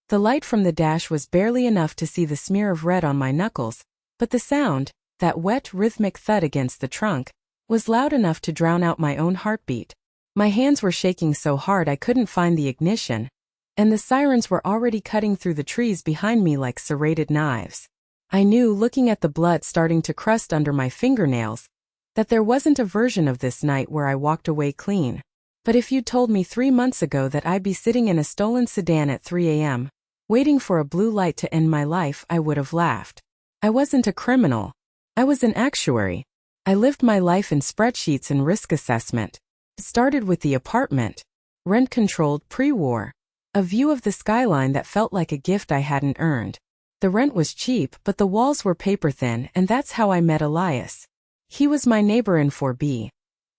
The light from the dash was barely enough to see the smear of red on my knuckles, but the sound, that wet, rhythmic thud against the trunk, was loud enough to drown out my own heartbeat. My hands were shaking so hard I couldn't find the ignition, and the sirens were already cutting through the trees behind me like serrated knives. I knew, looking at the blood starting to crust under my fingernails, that there wasn't a version of this night where I walked away clean. But if you'd told me 3 months ago that I'd be sitting in a stolen sedan at 3 a.m., waiting for a blue light to end my life, I would have laughed. I wasn't a criminal. I was an actuary. I lived my life in spreadsheets and risk assessment. It started with the apartment, rent-controlled pre-war, a view of the skyline that felt like a gift I hadn't earned. The rent was cheap, but the walls were paper-thin, and that's how I met Elias. He was my neighbor in 4B.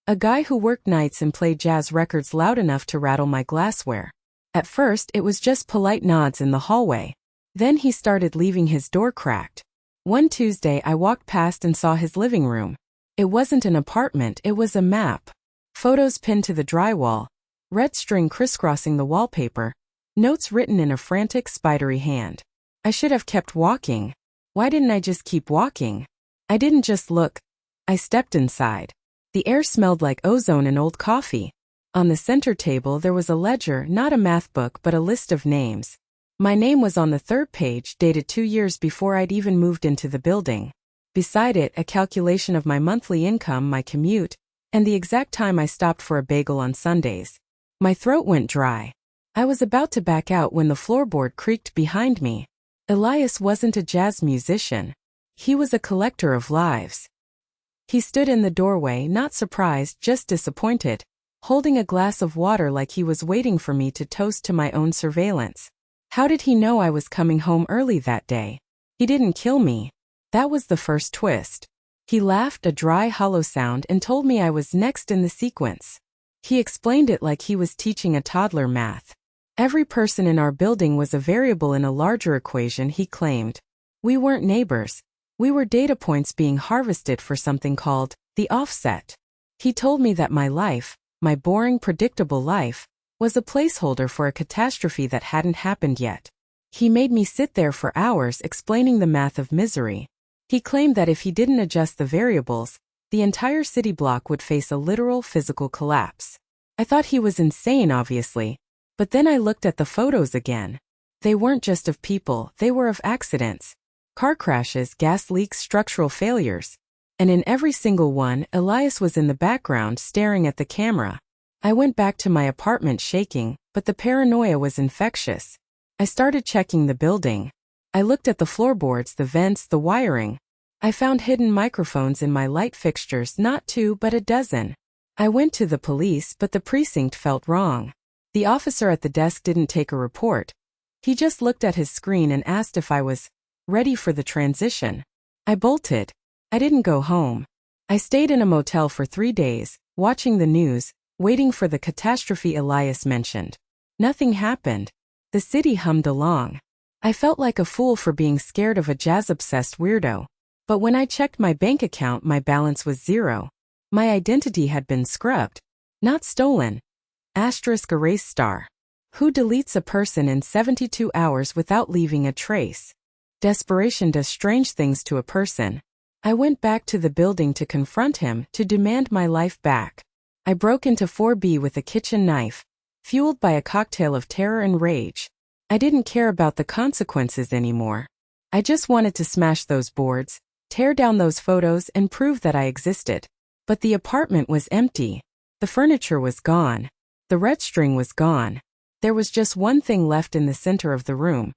A guy who worked nights and played jazz records loud enough to rattle my glassware. At first, it was just polite nods in the hallway. Then he started leaving his door cracked. One Tuesday I walked past and saw his living room. It wasn't an apartment, it was a map. Photos pinned to the drywall, red string crisscrossing the wallpaper, notes written in a frantic, spidery hand. I should have kept walking. Why didn't I just keep walking? I didn't just look. I stepped inside. The air smelled like ozone and old coffee. On the center table there was a ledger, not a math book but a list of names. My name was on the third page, dated 2 years before I'd even moved into the building. Beside it, a calculation of my monthly income, my commute, and the exact time I stopped for a bagel on Sundays. My throat went dry. I was about to back out when the floorboard creaked behind me. Elias wasn't a jazz musician. He was a collector of lives. He stood in the doorway, not surprised, just disappointed, holding a glass of water like he was waiting for me to toast to my own surveillance. How did he know I was coming home early that day? He didn't kill me. That was the first twist. He laughed, a dry, hollow sound, and told me I was next in the sequence. He explained it like he was teaching a toddler math. Every person in our building was a variable in a larger equation, he claimed. We weren't neighbors. We were data points being harvested for something called the offset. He told me that my life, my boring, predictable life, was a placeholder for a catastrophe that hadn't happened yet. He made me sit there for hours explaining the math of misery. He claimed that if he didn't adjust the variables, the entire city block would face a literal physical collapse. I thought he was insane, obviously, but then I looked at the photos again. They weren't just of people, they were of accidents. Car crashes, gas leaks, structural failures. And in every single one, Elias was in the background staring at the camera. I went back to my apartment shaking, but the paranoia was infectious. I started checking the building. I looked at the floorboards, the vents, the wiring. I found hidden microphones in my light fixtures, not 2 but a dozen. I went to the police, but the precinct felt wrong. The officer at the desk didn't take a report. He just looked at his screen and asked if I was ready for the transition. I bolted. I didn't go home. I stayed in a motel for 3 days, watching the news, waiting for the catastrophe Elias mentioned. Nothing happened. The city hummed along. I felt like a fool for being scared of a jazz-obsessed weirdo. But when I checked my bank account, my balance was 0. My identity had been scrubbed. Not stolen. Asterisk erase star. Who deletes a person in 72 hours without leaving a trace? Desperation does strange things to a person. I went back to the building to confront him, to demand my life back. I broke into 4B with a kitchen knife, fueled by a cocktail of terror and rage. I didn't care about the consequences anymore. I just wanted to smash those boards, tear down those photos, and prove that I existed. But the apartment was empty. The furniture was gone. The red string was gone. There was just one thing left in the center of the room.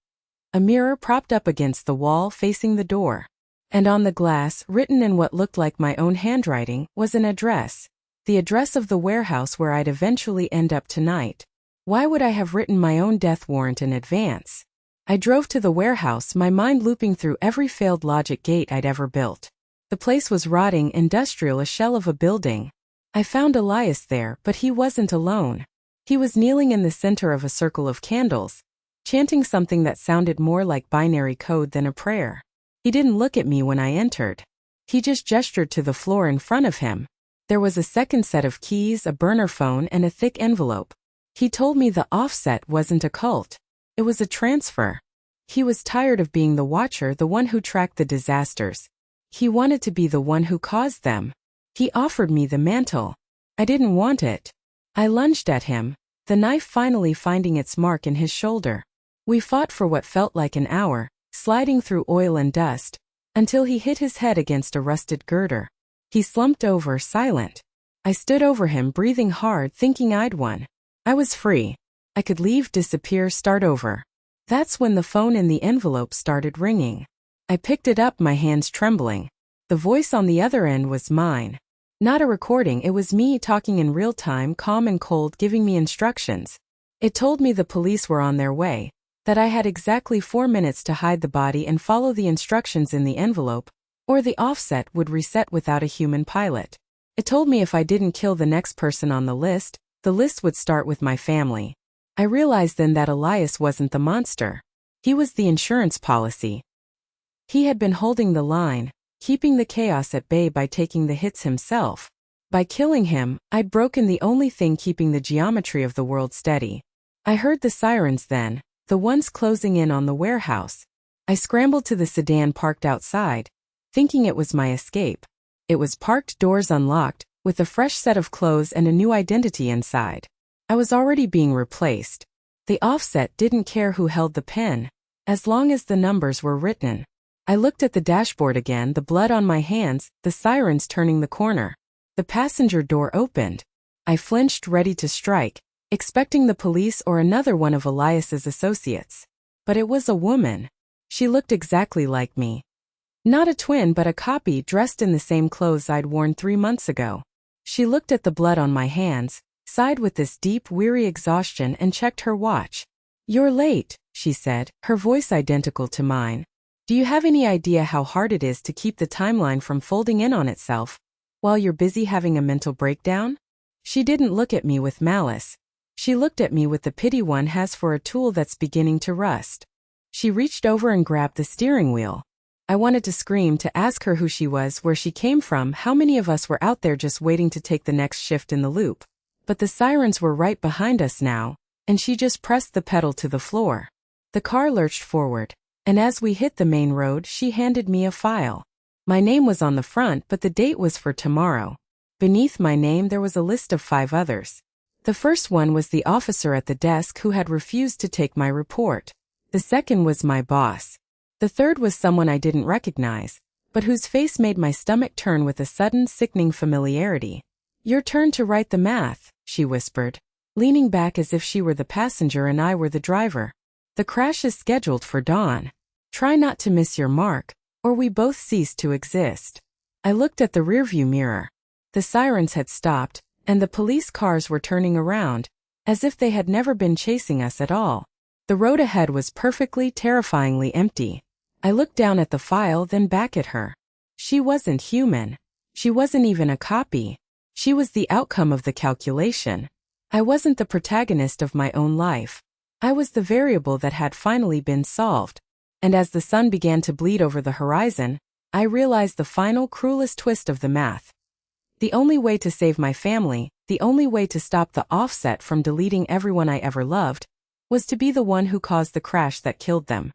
A mirror propped up against the wall facing the door. And on the glass, written in what looked like my own handwriting, was an address. The address of the warehouse where I'd eventually end up tonight. Why would I have written my own death warrant in advance? I drove to the warehouse, my mind looping through every failed logic gate I'd ever built. The place was rotting, industrial, a shell of a building. I found Elias there, but he wasn't alone. He was kneeling in the center of a circle of candles, chanting something that sounded more like binary code than a prayer. He didn't look at me when I entered. He just gestured to the floor in front of him. There was a second set of keys, a burner phone, and a thick envelope. He told me the offset wasn't a cult. It was a transfer. He was tired of being the watcher, the one who tracked the disasters. He wanted to be the one who caused them. He offered me the mantle. I didn't want it. I lunged at him, the knife finally finding its mark in his shoulder. We fought for what felt like an hour, sliding through oil and dust, until he hit his head against a rusted girder. He slumped over, silent. I stood over him, breathing hard, thinking I'd won. I was free. I could leave, disappear, start over. That's when the phone in the envelope started ringing. I picked it up, my hands trembling. The voice on the other end was mine. Not a recording, it was me talking in real time, calm and cold, giving me instructions. It told me the police were on their way, that I had exactly 4 minutes to hide the body and follow the instructions in the envelope, or the offset would reset without a human pilot. It told me if I didn't kill the next person on the list would start with my family. I realized then that Elias wasn't the monster. He was the insurance policy. He had been holding the line, keeping the chaos at bay by taking the hits himself. By killing him, I'd broken the only thing keeping the geometry of the world steady. I heard the sirens then, the ones closing in on the warehouse. I scrambled to the sedan parked outside, thinking it was my escape. It was parked, doors unlocked, with a fresh set of clothes and a new identity inside. I was already being replaced. The offset didn't care who held the pen, as long as the numbers were written. I looked at the dashboard again, the blood on my hands, the sirens turning the corner. The passenger door opened. I flinched, ready to strike, expecting the police or another one of Elias's associates. But it was a woman. She looked exactly like me. Not a twin, but a copy, dressed in the same clothes I'd worn 3 months ago. She looked at the blood on my hands, sighed with this deep, weary exhaustion, and checked her watch. "You're late," she said, her voice identical to mine. "Do you have any idea how hard it is to keep the timeline from folding in on itself while you're busy having a mental breakdown?" She didn't look at me with malice. She looked at me with the pity one has for a tool that's beginning to rust. She reached over and grabbed the steering wheel. I wanted to scream, to ask her who she was, where she came from, how many of us were out there just waiting to take the next shift in the loop. But the sirens were right behind us now, and she just pressed the pedal to the floor. The car lurched forward, and as we hit the main road, she handed me a file. My name was on the front, but the date was for tomorrow. Beneath my name there was a list of 5 others. The first one was the officer at the desk who had refused to take my report. The second was my boss. The third was someone I didn't recognize, but whose face made my stomach turn with a sudden, sickening familiarity. "Your turn to write the math," she whispered, leaning back as if she were the passenger and I were the driver. "The crash is scheduled for dawn. Try not to miss your mark, or we both cease to exist." I looked at the rearview mirror. The sirens had stopped, and the police cars were turning around, as if they had never been chasing us at all. The road ahead was perfectly, terrifyingly empty. I looked down at the file, then back at her. She wasn't human. She wasn't even a copy. She was the outcome of the calculation. I wasn't the protagonist of my own life. I was the variable that had finally been solved. And as the sun began to bleed over the horizon, I realized the final, cruelest twist of the math. The only way to save my family, the only way to stop the offset from deleting everyone I ever loved, was to be the one who caused the crash that killed them.